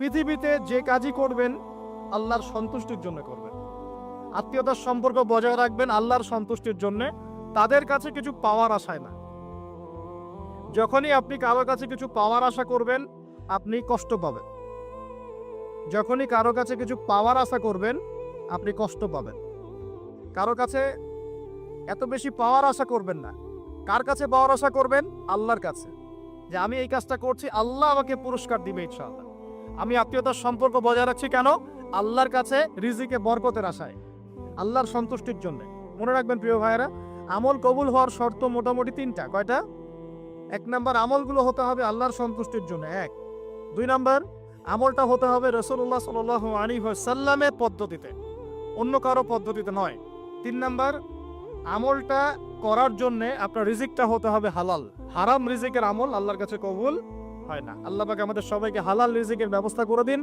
পৃথিবীতে যে কাজই করবেন আল্লাহর সন্তুষ্টির জন্য করবেন। আত্মীয়তার সম্পর্ক বজায় রাখবেন আল্লাহর সন্তুষ্টির জন্য, তাদের কাছে কিছু পাওয়ার আশায় না। যখনই আপনি কারো কাছে কিছু পাওয়ার আশা করবেন, আপনি কষ্ট পাবেন। যখনই কারো কাছে কিছু পাওয়ার আশা করবেন, আপনি কষ্ট পাবেন। কারো কাছে এত বেশি পাওয়ার আশা করবেন না। কার কাছে পাওয়ার আশা করবেন? আল্লাহর কাছে, যে আমি এই কাজটা করছি, আল্লাহ আমাকে পুরস্কার দিবে ইনশাআল্লাহ। আমি আত্মীয়তার সম্পর্ক বজায় রাখছি কেন? আল্লাহর কাছে রিজিকে বরকতের আশায়, আল্লাহর সন্তুষ্টির জন্য। মনে রাখবেন প্রিয় ভাইয়েরা, আমল কবুল হওয়ার শর্ত মোটামুটি তিনটা। কয়টা? 1 নাম্বার, আমলগুলো হতে হবে আল্লাহর সন্তুষ্টির জন্য। 1 2 নাম্বার, আমলটা হতে হবে রাসূলুল্লাহ সাল্লাল্লাহু আলাইহি ওয়াসাল্লামের পদ্ধতিতে, অন্য কারো পদ্ধতিতে নয়। 3 নাম্বার, আমলটা করার জন্য আপনার রিজিকটা হতে হবে হালাল। হারাম রিজিকের আমল আল্লাহর কাছে কবুল হয় না। আল্লাহ পাক আমাদের সবাইকে হালাল রিজিকের ব্যবস্থা করে দিন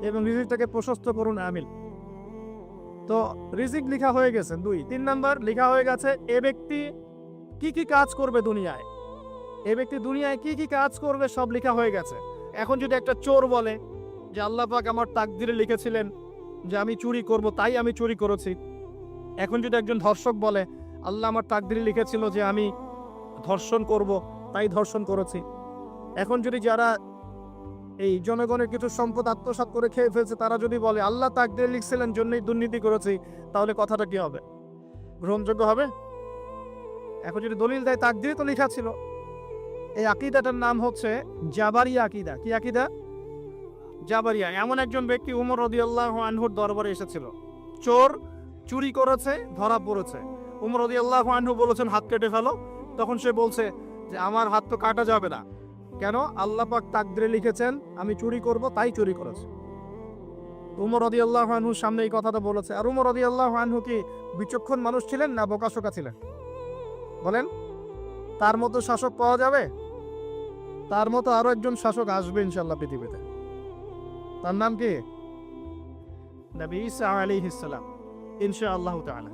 এবং রিজিকটাকে প্রশস্ত করুন, আমিন। তো রিজিক লেখা হয়ে গেছে 2। 3 নাম্বার, লেখা হয়ে গেছে এ ব্যক্তি কি কি কাজ করবে দুনিয়ায়। এ ব্যক্তি দুনিয়ায় কি কি কাজ করবে সব লেখা হয়ে গেছে। এখন যদি একটা চোর বলে যে আল্লাহ পাক আমার তাকদিরে লিখেছিলেন যে আমি চুরি করব, তাই আমি চুরি করেছি। এখন যদি একজন ধর্ষক বলে আল্লাহ আমার তাকদিরে লিখেছিল যে আমি ধর্ষণ করব, তাই ধর্ষণ করেছি। এখন যদি যারা এই জনগণের কিছু সম্পদ আত্মসাৎ করে খেয়ে ফেলছে, তারা যদি বলে আল্লাহ তাকদিরে লিখছিলেন জন্যই দুর্নীতি করেছি, তাহলে কথাটা কি হবে? গ্রহণযোগ্য হবে? এখন যদি দলিল দেয় তাকদিরে তো লেখা ছিল। এই আকীদাটার নাম হচ্ছে জাবারিয়া আকীদা। কি আকীদা? জাবারিয়া। এমন একজন ব্যক্তি উমর রাদিয়াল্লাহু আনহুর দরবারে এসেছিল। চোর চুরি করেছে, ধরা পড়েছে। উমর রাদিয়াল্লাহু আনহু বলেছেন হাত কেটে ফেলো। তখন সে বলছে যে আমার হাত তো কাটা যাবে না। কেন? আল্লাহ পাক তাকদিরে লিখেছেন আমি চুরি করব, তাই চুরি করেছে। উমর রাদিয়াল্লাহু আনহুর সামনে এই কথাটা বলেছে। আর উমর রাদিয়াল্লাহু আনহু কি বিচক্ষণ মানুষ ছিলেন না বোকাশোকা ছিলেন? বলেন, তার মতো শাসক পাওয়া যাবে? তার মতো আরো একজন শাসক আসবে ইনশাআল্লাহ পৃথিবীতে। তার নাম কি? নবী ঈসা আলাইহিস সালাম, ইনশাআল্লাহ তাআলা।